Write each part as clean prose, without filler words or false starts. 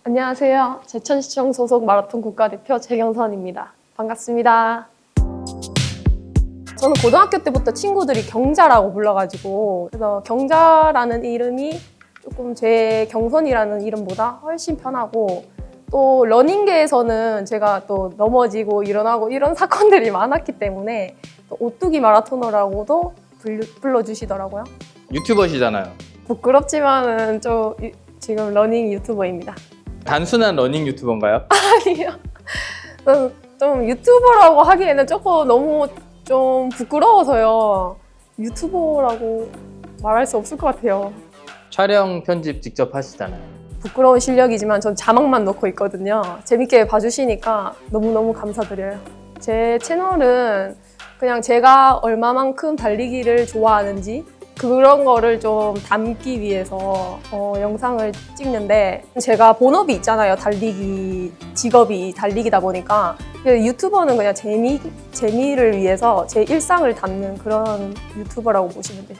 안녕하세요. 제천시청 소속 마라톤 국가대표 최경선입니다. 반갑습니다. 저는 고등학교 때부터 친구들이 경자라고 불러가지고 그래서 경자라는 이름이 조금 제 경선이라는 이름보다 훨씬 편하고 또 러닝계에서는 제가 또 넘어지고 일어나고 이런 사건들이 많았기 때문에 또 오뚜기 마라토너라고도 불러주시더라고요. 유튜버시잖아요. 부끄럽지만은 지금 러닝 유튜버입니다. 단순한 러닝 유튜버인가요? 아니요. 좀 유튜버라고 하기에는 조금 너무 좀 부끄러워서요. 유튜버라고 말할 수 없을 것 같아요. 촬영, 편집 직접 하시잖아요. 부끄러운 실력이지만 전 자막만 넣고 있거든요. 재밌게 봐주시니까 너무너무 감사드려요. 제 채널은 그냥 제가 얼마만큼 달리기를 좋아하는지 그런 거를 좀 담기 위해서 영상을 찍는데 제가 본업이 있잖아요. 달리기, 직업이 달리기다 보니까 유튜버는 그냥 재미를 위해서 제 일상을 담는 그런 유튜버라고 보시면 돼요.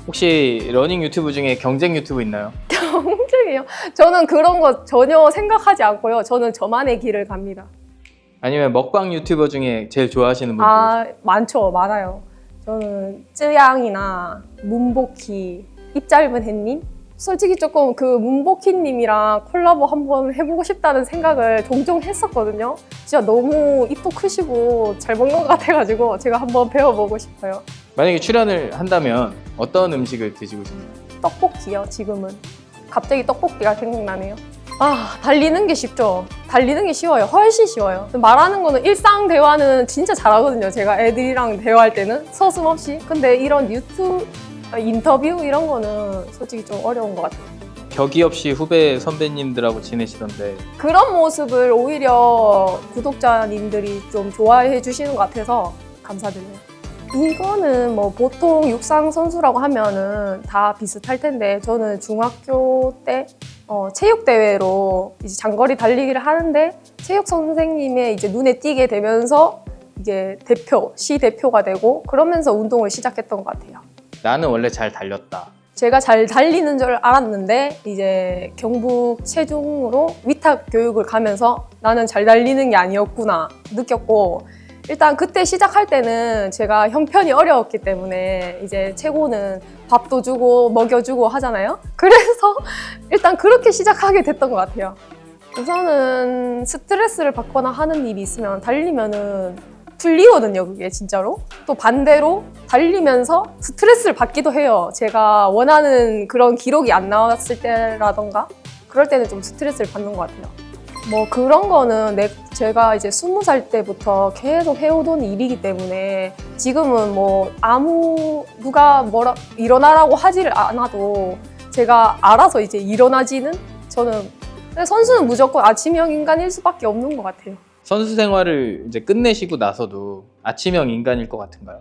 혹시 러닝 유튜브 중에 경쟁 유튜브 있나요? 경쟁이요? 저는 그런 거 전혀 생각하지 않고요. 저는 저만의 길을 갑니다. 아니면 먹방 유튜버 중에 제일 좋아하시는 분들? 많죠. 많아요. 저는 쯔양이나 문복희, 입 짧은 햇님? 솔직히 조금 그 문복희님이랑 콜라보 한번 해보고 싶다는 생각을 종종 했었거든요. 진짜 너무 입도 크시고 잘 먹는 것 같아가지고 제가 한번 배워보고 싶어요. 만약에 출연을 한다면 어떤 음식을 드시고 싶나요? 떡볶이요, 지금은. 갑자기 떡볶이가 생각나네요. 달리는 게 쉽죠. 달리는 게 쉬워요. 훨씬 쉬워요. 말하는 거는 일상 대화는 진짜 잘하거든요. 제가 애들이랑 대화할 때는 서슴없이. 근데 이런 인터뷰 이런 거는 솔직히 좀 어려운 것 같아요. 격이 없이 후배 선배님들하고 지내시던데 그런 모습을 오히려 구독자님들이 좀 좋아해 주시는 것 같아서 감사드려요. 이거는 뭐 보통 육상 선수라고 하면은 다 비슷할 텐데 저는 중학교 때 체육대회로 이제 장거리 달리기를 하는데 체육 선생님의 이제 눈에 띄게 되면서 이제 시 대표가 되고 그러면서 운동을 시작했던 것 같아요. 나는 원래 잘 달렸다. 제가 잘 달리는 줄 알았는데 이제 경북 체중으로 위탁 교육을 가면서 나는 잘 달리는 게 아니었구나 느꼈고 일단 그때 시작할 때는 제가 형편이 어려웠기 때문에 이제 최고는 밥도 주고 먹여주고 하잖아요. 그래서 일단 그렇게 시작하게 됐던 것 같아요. 우선은 스트레스를 받거나 하는 일이 있으면 달리면은 풀리거든요, 그게 진짜로. 또 반대로 달리면서 스트레스를 받기도 해요. 제가 원하는 그런 기록이 안 나왔을 때라던가 그럴 때는 좀 스트레스를 받는 것 같아요. 뭐 그런 거는 제가 이제 20살 때부터 계속 해오던 일이기 때문에 지금은 뭐 누가 일어나라고 하지를 않아도 제가 알아서 이제 일어나지는 근데 선수는 무조건 아침형 인간일 수밖에 없는 것 같아요. 선수 생활을 이제 끝내시고 나서도 아침형 인간일 것 같은가요?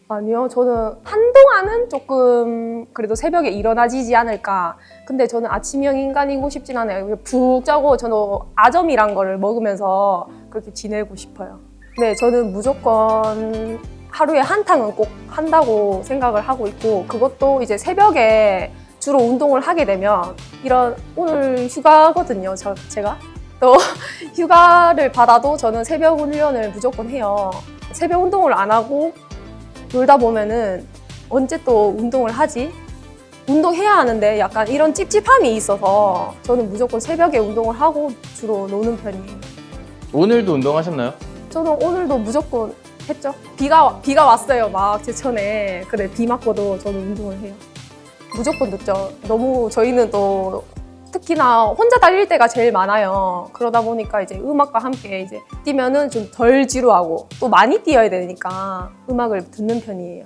아니요, 저는 한동안은 조금 그래도 새벽에 일어나지지 않을까. 근데 저는 아침형 인간이고 싶진 않아요. 푹 자고 저는 아점이란 거를 먹으면서 그렇게 지내고 싶어요. 네, 저는 무조건 하루에 한탕은 꼭 한다고 생각을 하고 있고 그것도 이제 새벽에 주로 운동을 하게 되면 오늘 휴가거든요, 제가. 또 휴가를 받아도 저는 새벽 훈련을 무조건 해요. 새벽 운동을 안 하고 놀다 보면은 언제 또 운동을 하지? 운동해야 하는데 약간 이런 찝찝함이 있어서 저는 무조건 새벽에 운동을 하고 주로 노는 편이에요. 오늘도 운동하셨나요? 저는 오늘도 무조건 했죠. 비가 왔어요, 막 제천에. 근데 비 맞고도 저는 운동을 해요. 무조건 늦죠. 너무 저희는 또 특히나 혼자 달릴 때가 제일 많아요. 그러다 보니까 이제 음악과 함께 이제 뛰면은 좀 덜 지루하고 또 많이 뛰어야 되니까 음악을 듣는 편이에요.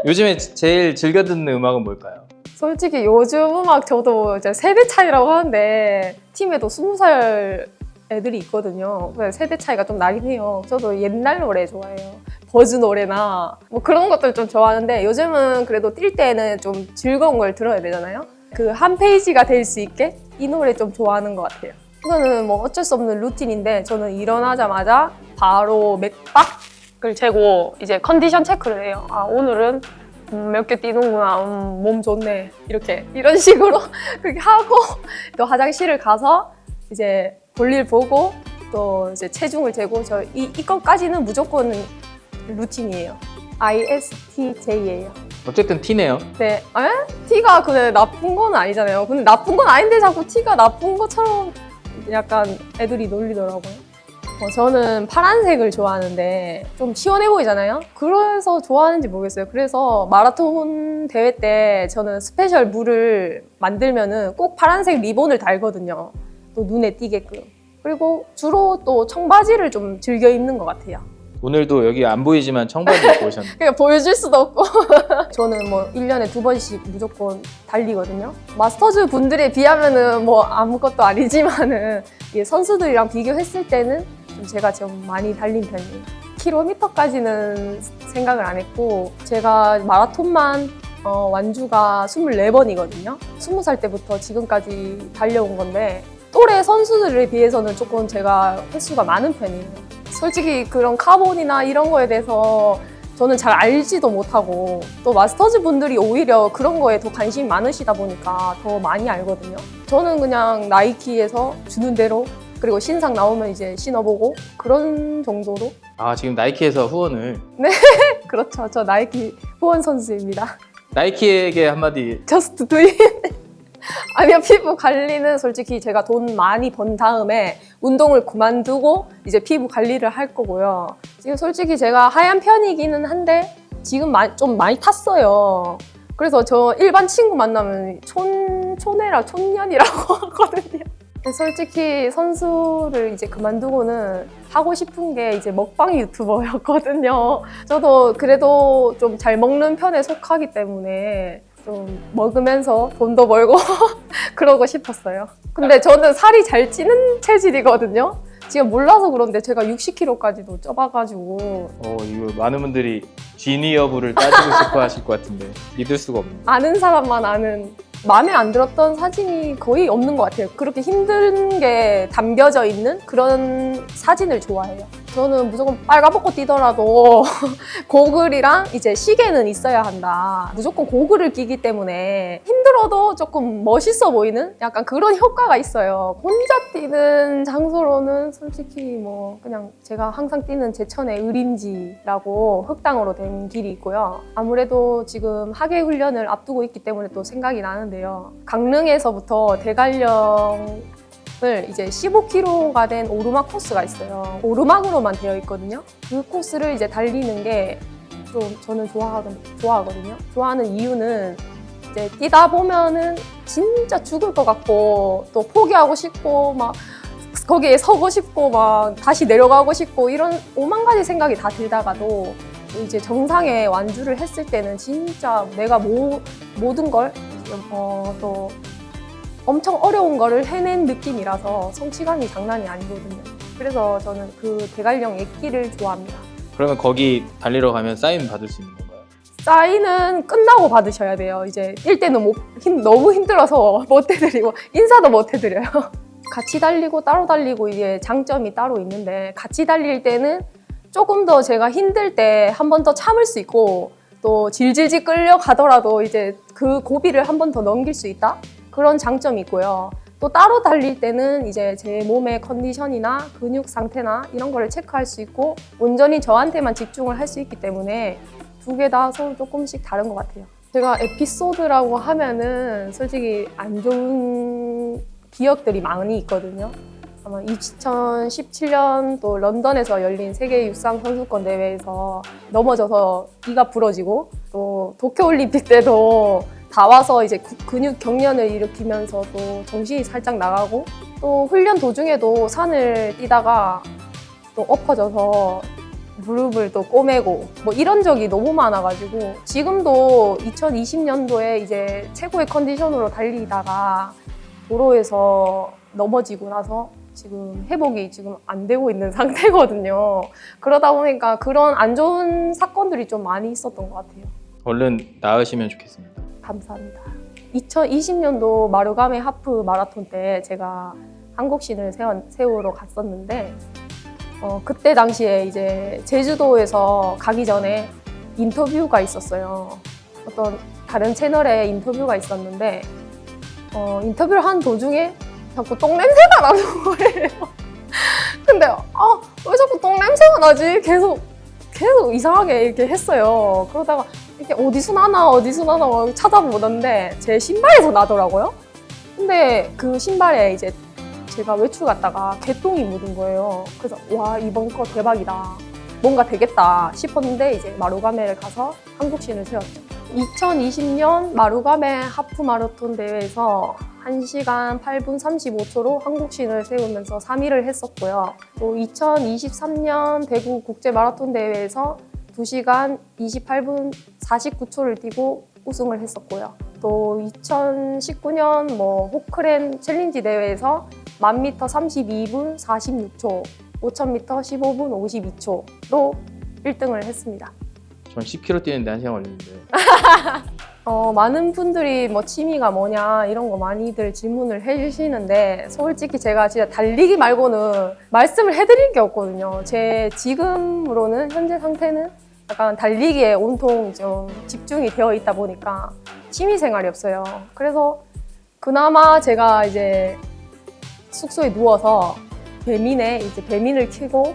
요즘에 제일 즐겨 듣는 음악은 뭘까요? 솔직히 요즘 음악 저도 이제 세대 차이라고 하는데 팀에도 20살 애들이 있거든요. 그래서 세대 차이가 좀 나긴 해요. 저도 옛날 노래 좋아해요. 버즈 노래나 뭐 그런 것들 좀 좋아하는데 요즘은 그래도 뛸 때는 좀 즐거운 걸 들어야 되잖아요. 그 한 페이지가 될 수 있게 이 노래 좀 좋아하는 것 같아요. 이거는 뭐 어쩔 수 없는 루틴인데 저는 일어나자마자 바로 맥박을 재고 이제 컨디션 체크를 해요. 오늘은 몇 개 뛰는구나, 몸 좋네 이런 식으로 그렇게 하고 또 화장실을 가서 이제 볼일 보고 또 이제 체중을 재고 이것까지는 무조건 루틴이에요. ISTJ예요. 어쨌든 T네요. 네, T가 근데 나쁜 건 아니잖아요. 근데 나쁜 건 아닌데 자꾸 T가 나쁜 것처럼 약간 애들이 놀리더라고요. 저는 파란색을 좋아하는데 좀 시원해 보이잖아요. 그래서 좋아하는지 모르겠어요. 그래서 마라톤 대회 때 저는 스페셜 물을 만들면은 꼭 파란색 리본을 달거든요. 또 눈에 띄게끔. 그리고 주로 또 청바지를 좀 즐겨 입는 것 같아요. 오늘도 여기 안 보이지만 청바지 입고 오셨네요. 그러니까 보여줄 수도 없고 저는 뭐 1년에 2번씩 무조건 달리거든요. 마스터즈 분들에 비하면은 뭐 아무것도 아니지만은 선수들이랑 비교했을 때는 좀 제가 좀 많이 달린 편이에요. 킬로미터까지는 생각을 안 했고 제가 마라톤만 완주가 24번이거든요. 20살 때부터 지금까지 달려온 건데 또래 선수들에 비해서는 조금 제가 횟수가 많은 편이에요. 솔직히 그런 카본이나 이런 거에 대해서 저는 잘 알지도 못하고 또 마스터즈 분들이 오히려 그런 거에 더 관심이 많으시다 보니까 더 많이 알거든요. 저는 그냥 나이키에서 주는 대로 그리고 신상 나오면 이제 신어보고 그런 정도로. 아, 지금 나이키에서 후원을. 그렇죠. 저 나이키 후원 선수입니다. 나이키에게 한마디. Just do it. 아니요, 피부 관리는 솔직히 제가 돈 많이 번 다음에 운동을 그만두고 이제 피부 관리를 할 거고요. 지금 솔직히 제가 하얀 편이기는 한데 지금 좀 많이 탔어요. 그래서 저 일반 친구 만나면 촌년이라고 하거든요. 솔직히 선수를 이제 그만두고는 하고 싶은 게 이제 먹방 유튜버였거든요. 저도 그래도 좀 잘 먹는 편에 속하기 때문에 좀 먹으면서 돈도 벌고 그러고 싶었어요. 근데 저는 살이 잘 찌는 체질이거든요. 지금 몰라서 그런데 제가 60kg까지도 쪄봐가지고 이거 많은 분들이 지니 여부를 따지고 싶어 하실 것 같은데 믿을 수가 없네요. 아는 사람만 아는 마음에 안 들었던 사진이 거의 없는 것 같아요. 그렇게 힘든 게 담겨져 있는 그런 사진을 좋아해요. 저는 무조건 빨가벗고 뛰더라도 고글이랑 이제 시계는 있어야 한다. 무조건 고글을 끼기 때문에 힘들어도 조금 멋있어 보이는 약간 그런 효과가 있어요. 혼자 뛰는 장소로는 솔직히 뭐 그냥 제가 항상 뛰는 제천의 의림지라고 흑당으로 된 길이 있고요. 아무래도 지금 하계 훈련을 앞두고 있기 때문에 또 생각이 나는데요. 강릉에서부터 대관령 이제 15km가 된 오르막 코스가 있어요. 오르막으로만 되어 있거든요. 그 코스를 이제 달리는 게 좀 저는 좋아하거든요. 좋아하는 이유는 이제 뛰다 보면은 진짜 죽을 것 같고 또 포기하고 싶고 막 거기에 서고 싶고 막 다시 내려가고 싶고 이런 5만 가지 생각이 다 들다가도 이제 정상에 완주를 했을 때는 진짜 내가 모든 걸 또 엄청 어려운 거를 해낸 느낌이라서 성취감이 장난이 아니거든요. 그래서 저는 그 대관령 액기를 좋아합니다. 그러면 거기 달리러 가면 사인 받을 수 있는 건가요? 사인은 끝나고 받으셔야 돼요. 이제 뛸 때는 너무 힘들어서 못 해드리고 인사도 못 해드려요. 같이 달리고 따로 달리고 이게 장점이 따로 있는데 같이 달릴 때는 조금 더 제가 힘들 때 한 번 더 참을 수 있고 또 질질질 끌려가더라도 이제 그 고비를 한 번 더 넘길 수 있다? 그런 장점이 있고요. 또 따로 달릴 때는 이제 제 몸의 컨디션이나 근육 상태나 이런 거를 체크할 수 있고 온전히 저한테만 집중을 할 수 있기 때문에 두 개 다 서로 조금씩 다른 것 같아요. 제가 에피소드라고 하면은 솔직히 안 좋은 기억들이 많이 있거든요. 아마 2017년 또 런던에서 열린 세계 육상 선수권 대회에서 넘어져서 이가 부러지고 또 도쿄올림픽 때도 다 와서 이제 근육 경련을 일으키면서 또 정신이 살짝 나가고 또 훈련 도중에도 산을 뛰다가 또 엎어져서 무릎을 또 꼬매고 뭐 이런 적이 너무 많아가지고 지금도 2020년도에 이제 최고의 컨디션으로 달리다가 도로에서 넘어지고 나서 지금 회복이 지금 안 되고 있는 상태거든요. 그러다 보니까 그런 안 좋은 사건들이 좀 많이 있었던 것 같아요. 얼른 나으시면 좋겠습니다. 감사합니다. 2020년도 마루가메 하프 마라톤 때 제가 한국신을 세우러 갔었는데 그때 당시에 이제 제주도에서 가기 전에 인터뷰가 있었어요. 어떤 다른 채널에 인터뷰가 있었는데 인터뷰를 한 도중에 자꾸 똥 냄새가 나는 거예요. 근데 왜 자꾸 똥 냄새가 나지? 계속 이상하게 이렇게 했어요. 그러다가 이렇게 어디서 나나 막 찾아보던데 제 신발에서 나더라고요. 근데 그 신발에 이제 제가 외출 갔다가 개똥이 묻은 거예요. 그래서 와, 이번 거 대박이다, 뭔가 되겠다 싶었는데 이제 마루가메를 가서 한국신을 세웠죠. 2020년 마루가메 하프 마라톤 대회에서 1시간 8분 35초로 한국신을 세우면서 3위를 했었고요. 또 2023년 대구 국제 마라톤 대회에서 2시간 28분 49초를 뛰고 우승을 했었고요. 또 2019년 호크렌 챌린지 대회에서 1000m 32분 46초, 5000m 15분 52초로 1등을 했습니다. 전 10km 뛰는데 1시간 걸리는데. 많은 분들이 취미가 뭐냐 이런 거 많이들 질문을 해주시는데 솔직히 제가 진짜 달리기 말고는 말씀을 해드릴 게 없거든요. 제 지금으로는 현재 상태는 약간 달리기에 온통 좀 집중이 되어 있다 보니까 취미 생활이 없어요. 그래서 그나마 제가 이제 숙소에 누워서 배민을 켜고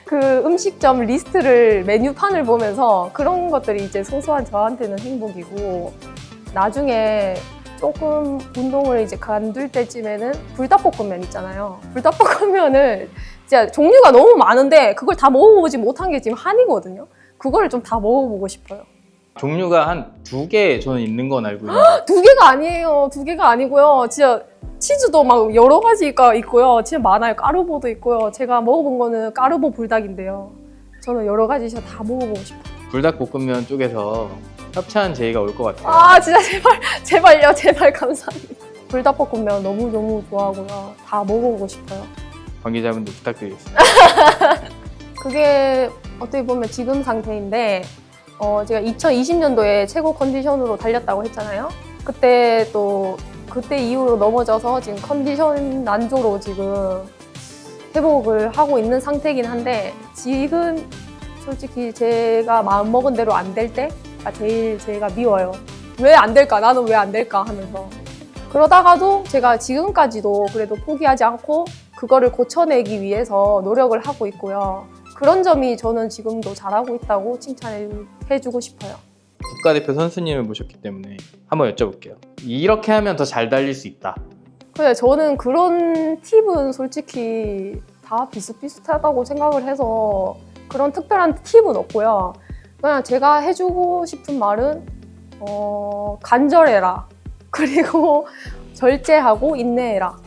그 음식점 리스트를 메뉴판을 보면서 그런 것들이 이제 소소한 저한테는 행복이고, 나중에 조금 운동을 이제 관둘 때쯤에는 불닭볶음면 있잖아요. 불닭볶음면을 진짜 종류가 너무 많은데 그걸 다 먹어보지 못한 게 지금 한이거든요. 그거를 좀 다 먹어보고 싶어요. 종류가 한 2개 저는 있는 건 알고 있는데 2개가 아니에요. 2개가 아니고요. 진짜 치즈도 막 여러 가지가 있고요. 진짜 많아요. 까르보도 있고요. 제가 먹어본 거는 까르보 불닭인데요. 저는 여러 가지 진짜 다 먹어보고 싶어요. 불닭볶음면 쪽에서 협찬 제의가 올 것 같아요. 아, 진짜 제발요. 제발 감사합니다. 불닭볶음면 너무너무 좋아하고요. 다 먹어보고 싶어요. 관계자분들 부탁드리겠습니다. 그게 어떻게 보면 지금 상태인데, 제가 2020년도에 최고 컨디션으로 달렸다고 했잖아요. 그때 이후로 넘어져서 지금 컨디션 난조로 지금 회복을 하고 있는 상태이긴 한데, 지금 솔직히 제가 마음먹은 대로 안 될 때가 제일 제가 미워요. 왜 안 될까? 나는 왜 안 될까? 하면서. 그러다가도 제가 지금까지도 그래도 포기하지 않고 그거를 고쳐내기 위해서 노력을 하고 있고요. 그런 점이 저는 지금도 잘하고 있다고 칭찬해주고 싶어요. 국가대표 선수님을 모셨기 때문에 한번 여쭤볼게요. 이렇게 하면 더 잘 달릴 수 있다. 근데 저는 그런 팁은 솔직히 다 비슷비슷하다고 생각을 해서 그런 특별한 팁은 없고요. 그냥 제가 해주고 싶은 말은 간절해라. 그리고 절제하고 인내해라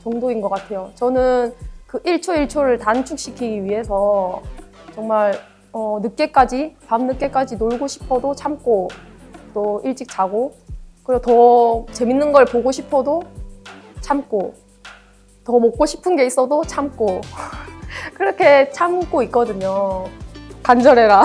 정도인 것 같아요. 저는 그 1초 1초를 단축시키기 위해서 정말 밤 늦게까지 놀고 싶어도 참고, 또 일찍 자고, 그리고 더 재밌는 걸 보고 싶어도 참고, 더 먹고 싶은 게 있어도 참고 그렇게 참고 있거든요. 간절해라.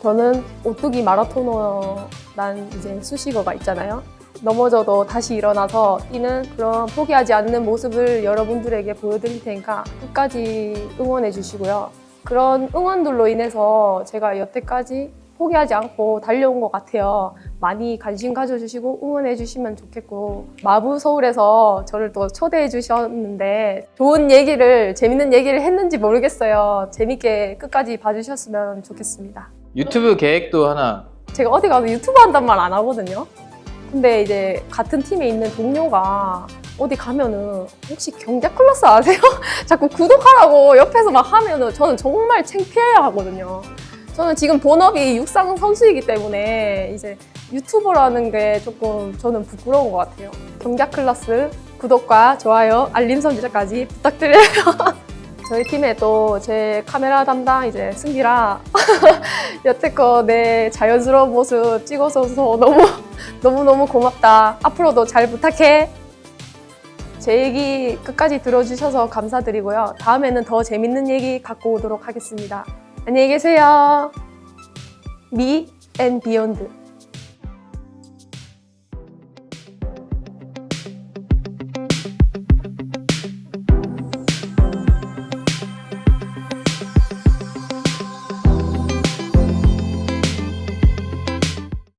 저는 오뚜기 마라토너란 이제 수식어가 있잖아요. 넘어져도 다시 일어나서 뛰는 그런 포기하지 않는 모습을 여러분들에게 보여드릴 테니까 끝까지 응원해 주시고요. 그런 응원들로 인해서 제가 여태까지 포기하지 않고 달려온 것 같아요. 많이 관심 가져주시고 응원해 주시면 좋겠고, 마부 서울에서 저를 또 초대해 주셨는데 재밌는 얘기를 했는지 모르겠어요. 재밌게 끝까지 봐주셨으면 좋겠습니다. 유튜브 계획도 하나. 제가 어디 가서 유튜브 한단 말 안 하거든요. 근데 이제 같은 팀에 있는 동료가 어디 가면은 혹시 경제 클래스 아세요? 자꾸 구독하라고 옆에서 막 하면은 저는 정말 창피해야 하거든요. 저는 지금 본업이 육상 선수이기 때문에 이제 유튜버라는 게 조금 저는 부끄러운 것 같아요. 경제 클래스 구독과 좋아요, 알림 설정까지 부탁드려요. 저희 팀에 또 제 카메라 담당 이제 승기라 여태껏 내 자연스러운 모습 찍어줘서 너무 고맙다. 앞으로도 잘 부탁해. 제 얘기 끝까지 들어주셔서 감사드리고요. 다음에는 더 재밌는 얘기 갖고 오도록 하겠습니다. 안녕히 계세요. 미 앤 비욘드.